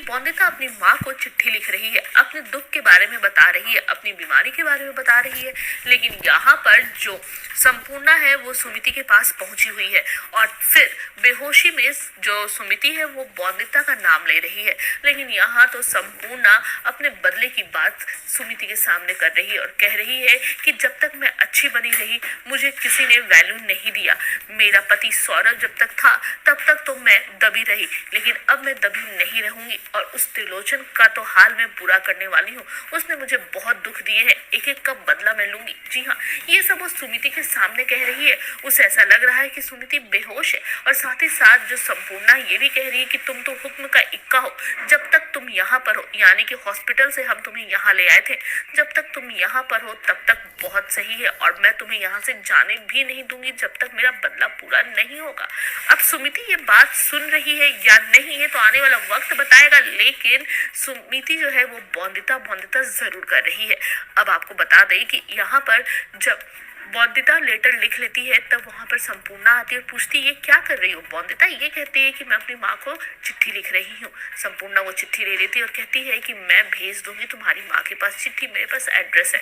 बौंदिता अपनी माँ को चिट्ठी लिख रही है, अपने दुख के बारे में बता रही है, अपनी बीमारी के बारे में बता रही है। लेकिन यहाँ पर जो संपूर्णा है वो सुमिति के पास पहुंची हुई है और फिर बेहोशी में जो सुमिति है वो बौंदिता का नाम ले रही है। लेकिन यहाँ तो संपूर्णा अपने बदले की बात सुमिति के सामने कर रही है और कह रही है कि जब तक मैं अच्छी बनी रही मुझे किसी ने वैल्यू नहीं दिया। मेरा पति सौरभ जब तक था तब तक तो मैं दबी रही, लेकिन अब मैं दबी नहीं रहूंगी और उस त्रिलोचन का तो हाल मैं बुरा करने वाली हूँ। उसने मुझे बहुत दुख दिए हैं, एक एक का बदला मैं लूंगी। जी हाँ, ये सब वो सुमिति के सामने कह रही है। उसे ऐसा लग रहा है कि सुमिति बेहोश है और साथ ही साथ जो संपूर्णा ये भी कह रही है कि तुम तो हुक्म का इक्का हो, जब तक तुम यहाँ पर हो, यानी कि हॉस्पिटल से हम तुम्हें यहाँ ले आए थे, जब तक तुम यहाँ पर हो तब तक बहुत सही है और मैं तुम्हें यहाँ से जाने भी नहीं दूंगी जब तक मेरा बदला पूरा नहीं होगा। अब सुमिति ये बात सुन रही है या नहीं है तो आने वाला वक्त बताएगा, लेकिन सुमिति जो है वो बौंदिता बौंदिता जरूर कर रही है। अब आपको बता दें कि यहाँ पर जब बौंदिता लेटर लिख लेती है तब वहां पर संपूर्णा आती है और पूछती है ये क्या कर रही हो। बौंदिता ये कहती है कि मैं अपनी माँ को चिट्ठी लिख रही हूँ। संपूर्णा वो चिट्ठी ले लेती है और कहती है कि मैं भेज दूंगी तुम्हारी माँ के पास चिट्ठी, मेरे पास एड्रेस है।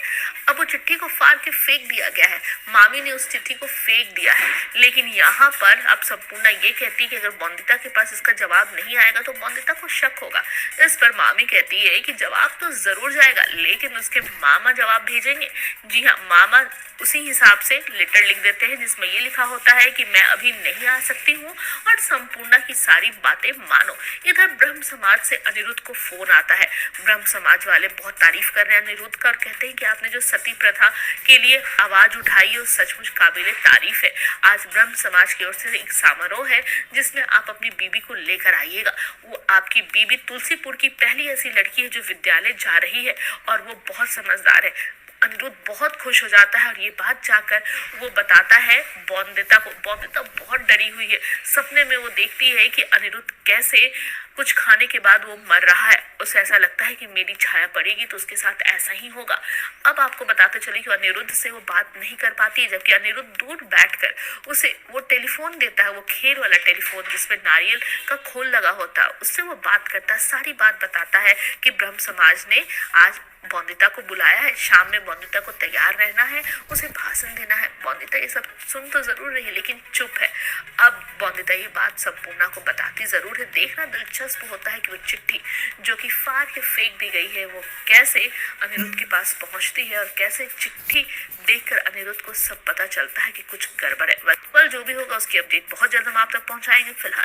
अब वो चिट्ठी को फाड़ के फेंक दिया गया है, मामी ने उस चिट्ठी को फेंक दिया है। लेकिन यहाँ पर अब संपूर्णा ये कहती है कि अगर बौंदिता के पास इसका जवाब नहीं आएगा तो बौंदिता को शक होगा। इस पर मामी कहती है कि जवाब तो जरूर जाएगा लेकिन उसके मामा जवाब भेजेंगे। जी हाँ, मामा उसी हिसाब से लेटर लिख देते हैं जिसमें ये लिखा होता है कि मैं अभी नहीं आ सकती हूँ और संपूर्णा की सारी बातें मानो। इधर ब्रह्म समाज से अनिरुद्ध को फोन आता है। ब्रह्म समाज वाले बहुत तारीफ कर रहे हैं अनिरुद्ध का और कहते हैं कि आपने जो सती प्रथा के लिए आवाज उठाई है वो सचमुच काबिले तारीफ है। आज ब्रह्म समाज की ओर से एक समारोह है जिसमें आप अपनी बीबी को लेकर आइएगा। वो आपकी बीबी तुलसीपुर की पहली ऐसी लड़की है जो विद्यालय जा रही है और वो बहुत समझदार है। अनिरुद्ध बहुत खुश हो जाता है और ये बात जाकर वो बताता है बौंदिता को। बौंदिता बहुत डरी हुई है। सपने में वो देखती है कि अनिरुद्ध कैसे कुछ खाने के बाद वो मर रहा है। उसे ऐसा लगता है कि मेरी छाया पड़ेगी तो उसके साथ ऐसा ही होगा। अब आपको बताते चले कि अनिरुद्ध से वो बात नहीं कर पाती है, जबकि अनिरुद्ध दूर बैठकर उसे वो टेलीफोन देता है, वो खेर वाला टेलीफोन जिसमें नारियल का खोल लगा होता है। उससे वो बात करता है, सारी बात बताता है कि ब्रह्म समाज ने आज बौंदिता को बुलाया है, शाम में बौंदिता को तैयार रहना है, उसे भाषण देना है। बौंदिता ये सब सुन तो जरूर रही है लेकिन चुप है। अब बौंदिता ये बात संपूर्णा को बताती जरूर है। देखना दिलचस्प होता है कि वो चिट्ठी जो कि फाड़ के फेंक दी गई है वो कैसे अनिरुद्ध के पास पहुंचती है और कैसे चिट्ठी देखकर अनिरुद्ध को सब पता चलता है कि कुछ गड़बड़ है। जो भी होगा उसकी अपडेट बहुत जल्द हम आप तक पहुंचाएंगे। फिलहाल